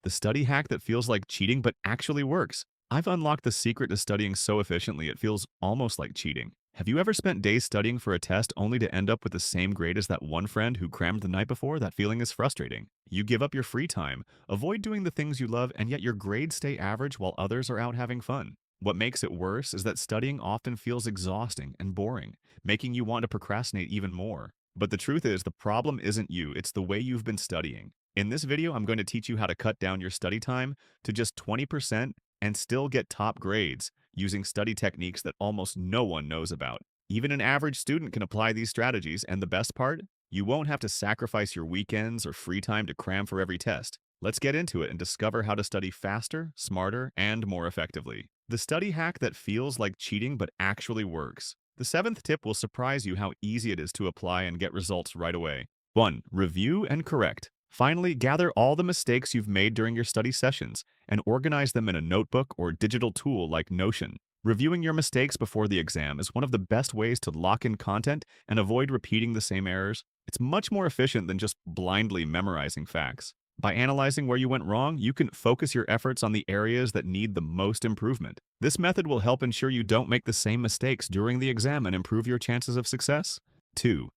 the study hack that feels like cheating but actually works. I've unlocked the secret to studying so efficiently it feels almost like cheating. Have you ever spent days studying for a test only to end up with the same grade as that one friend who crammed the night before? That feeling is frustrating. You give up your free time, avoid doing the things you love, and yet your grades stay average while others are out having fun. What makes it worse is that studying often feels exhausting and boring, making you want to procrastinate even more. But the truth is, the problem isn't you, it's the way you've been studying. In this video, I'm going to teach you how to cut down your study time to just 20% and still get top grades using study techniques that almost no one knows about. Even an average student can apply these strategies, and the best part? You won't have to sacrifice your weekends or free time to cram for every test. Let's get into it and discover how to study faster, smarter, and more effectively. The study hack that feels like cheating but actually works. The seventh tip will surprise you how easy it is to apply and get results right away. 1. Review and correct. Finally, gather all the mistakes you've made during your study sessions and organize them in a notebook or digital tool like Notion. Reviewing your mistakes before the exam is one of the best ways to lock in content and avoid repeating the same errors. It's much more efficient than just blindly memorizing facts. By analyzing where you went wrong, you can focus your efforts on the areas that need the most improvement. This method will help ensure you don't make the same mistakes during the exam and improve your chances of success. 2.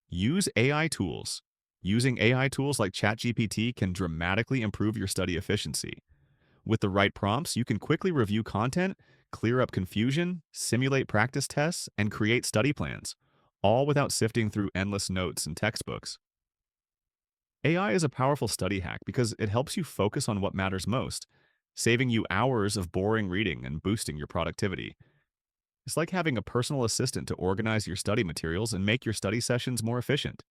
Use AI tools. Using AI tools like ChatGPT can dramatically improve your study efficiency. With the right prompts, you can quickly review content, clear up confusion, simulate practice tests, and create study plans, all without sifting through endless notes and textbooks. AI is a powerful study hack because it helps you focus on what matters most, saving you hours of boring reading and boosting your productivity. It's like having a personal assistant to organize your study materials and make your study sessions more efficient.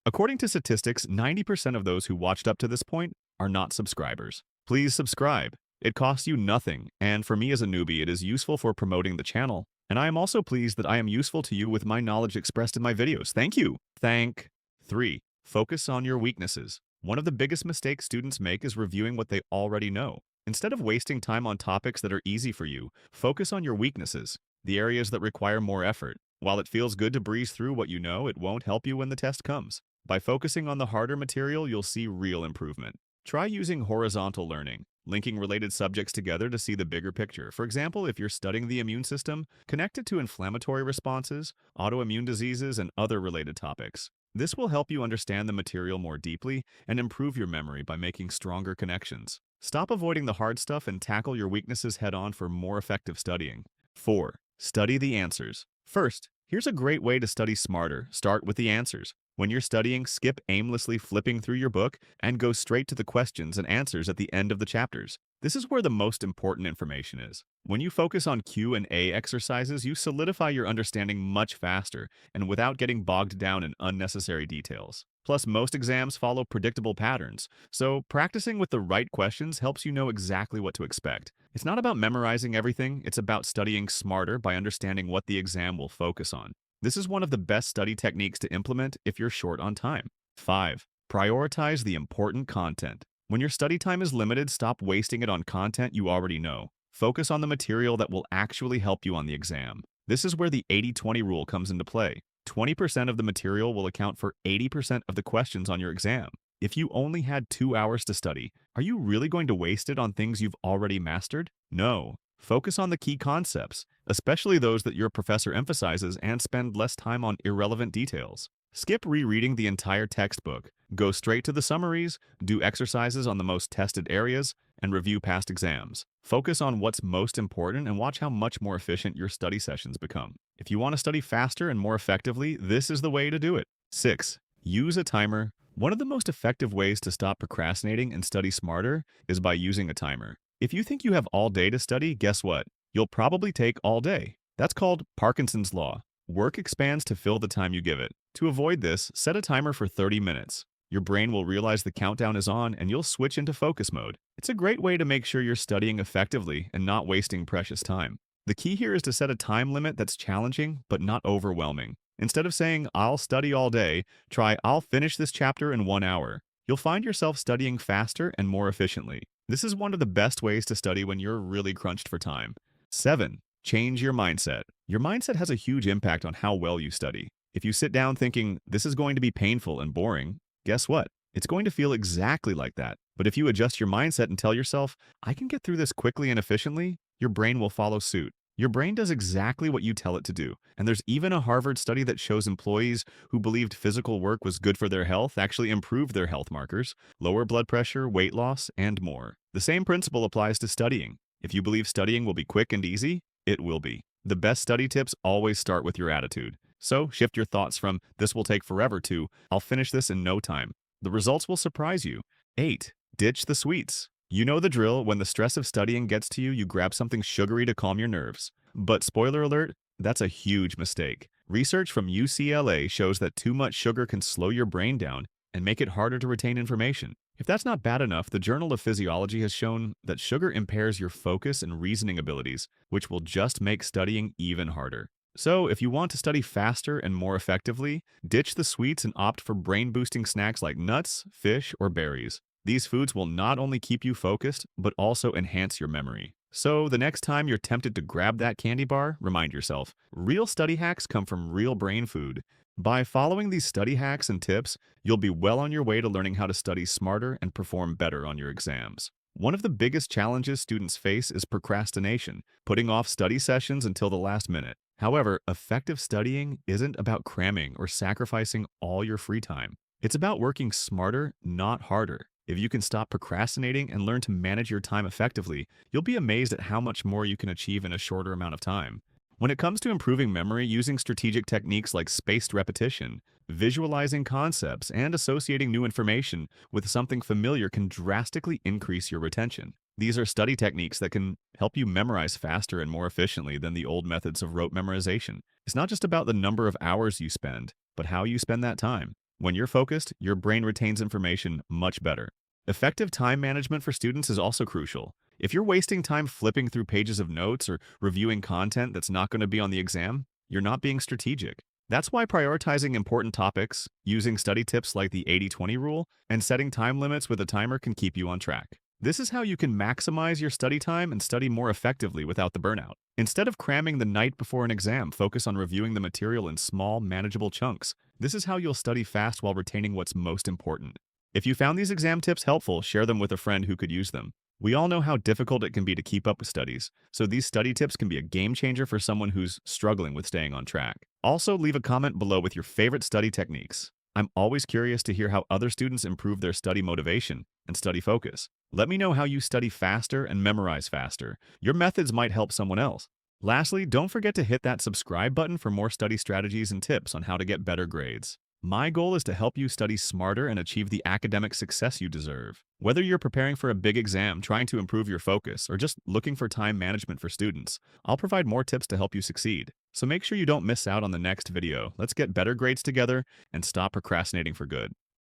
According to statistics, 90% of those who watched up to this point are not subscribers. Please subscribe. It costs you nothing, and for me as a newbie, it is useful for promoting the channel. And I am also pleased that I am useful to you with my knowledge expressed in my videos. Thank you. 3. Focus on your weaknesses. One of the biggest mistakes students make is reviewing what they already know. Instead of wasting time on topics that are easy for you, focus on your weaknesses, the areas that require more effort. While it feels good to breeze through what you know, it won't help you when the test comes. By focusing on the harder material, you'll see real improvement. Try using horizontal learning, linking related subjects together to see the bigger picture. For example, if you're studying the immune system, connect it to inflammatory responses, autoimmune diseases, and other related topics. This will help you understand the material more deeply and improve your memory by making stronger connections. Stop avoiding the hard stuff and tackle your weaknesses head-on for more effective studying. 4. Study the answers. First, here's a great way to study smarter. Start with the answers. When you're studying, skip aimlessly flipping through your book and go straight to the questions and answers at the end of the chapters. This is where the most important information is. When you focus on Q&A exercises, you solidify your understanding much faster and without getting bogged down in unnecessary details. Plus, most exams follow predictable patterns, so practicing with the right questions helps you know exactly what to expect. It's not about memorizing everything, it's about studying smarter by understanding what the exam will focus on. This is one of the best study techniques to implement if you're short on time. 5. Prioritize the important content. When your study time is limited, stop wasting it on content you already know. Focus on the material that will actually help you on the exam. This is where the 80-20 rule comes into play. 20% of the material will account for 80% of the questions on your exam. If you only had 2 hours to study, are you really going to waste it on things you've already mastered? No. Focus on the key concepts, especially those that your professor emphasizes, and spend less time on irrelevant details. Skip rereading the entire textbook. Go straight to the summaries, do exercises on the most tested areas, and review past exams. Focus on what's most important and watch how much more efficient your study sessions become. If you want to study faster and more effectively, this is the way to do it. 6. Use a timer. One of the most effective ways to stop procrastinating and study smarter is by using a timer. If you think you have all day to study, guess what? You'll probably take all day. That's called Parkinson's Law. Work expands to fill the time you give it. To avoid this, set a timer for 30 minutes. Your brain will realize the countdown is on and you'll switch into focus mode. It's a great way to make sure you're studying effectively and not wasting precious time. The key here is to set a time limit that's challenging but not overwhelming. Instead of saying, "I'll study all day," try, "I'll finish this chapter in 1 hour." You'll find yourself studying faster and more efficiently. This is one of the best ways to study when you're really crunched for time. 7. Change your mindset. Your mindset has a huge impact on how well you study. If you sit down thinking, "This is going to be painful and boring," guess what? It's going to feel exactly like that. But if you adjust your mindset and tell yourself, I can get through this quickly and efficiently, your brain will follow suit. Your brain does exactly what you tell it to do. And there's even a Harvard study that shows employees who believed physical work was good for their health actually improved their health markers, lower blood pressure, weight loss, and more. The same principle applies to studying. If you believe studying will be quick and easy, it will be. The best study tips always start with your attitude. So shift your thoughts from this will take forever to I'll finish this in no time. The results will surprise you. 8. Ditch the sweets. You know the drill. When the stress of studying gets to you, you grab something sugary to calm your nerves. But spoiler alert, that's a huge mistake. Research from UCLA shows that too much sugar can slow your brain down and make it harder to retain information. If that's not bad enough, the Journal of Physiology has shown that sugar impairs your focus and reasoning abilities, which will just make studying even harder. So, if you want to study faster and more effectively, ditch the sweets and opt for brain-boosting snacks like nuts, fish, or berries. These foods will not only keep you focused, but also enhance your memory. So, the next time you're tempted to grab that candy bar, remind yourself, real study hacks come from real brain food. By following these study hacks and tips, you'll be well on your way to learning how to study smarter and perform better on your exams. One of the biggest challenges students face is procrastination, putting off study sessions until the last minute. However, effective studying isn't about cramming or sacrificing all your free time. It's about working smarter, not harder. If you can stop procrastinating and learn to manage your time effectively, you'll be amazed at how much more you can achieve in a shorter amount of time. When it comes to improving memory, using strategic techniques like spaced repetition, visualizing concepts, and associating new information with something familiar can drastically increase your retention. These are study techniques that can help you memorize faster and more efficiently than the old methods of rote memorization. It's not just about the number of hours you spend, but how you spend that time. When you're focused, your brain retains information much better. Effective time management for students is also crucial. If you're wasting time flipping through pages of notes or reviewing content that's not going to be on the exam, you're not being strategic. That's why prioritizing important topics, using study tips like the 80-20 rule, and setting time limits with a timer can keep you on track. This is how you can maximize your study time and study more effectively without the burnout. Instead of cramming the night before an exam, focus on reviewing the material in small, manageable chunks. This is how you'll study fast while retaining what's most important. If you found these exam tips helpful, share them with a friend who could use them. We all know how difficult it can be to keep up with studies, so these study tips can be a game changer for someone who's struggling with staying on track. Also, leave a comment below with your favorite study techniques. I'm always curious to hear how other students improve their study motivation and study focus. Let me know how you study faster and memorize faster. Your methods might help someone else. Lastly, don't forget to hit that subscribe button for more study strategies and tips on how to get better grades. My goal is to help you study smarter and achieve the academic success you deserve. Whether you're preparing for a big exam, trying to improve your focus, or just looking for time management for students, I'll provide more tips to help you succeed. So make sure you don't miss out on the next video. Let's get better grades together and stop procrastinating for good.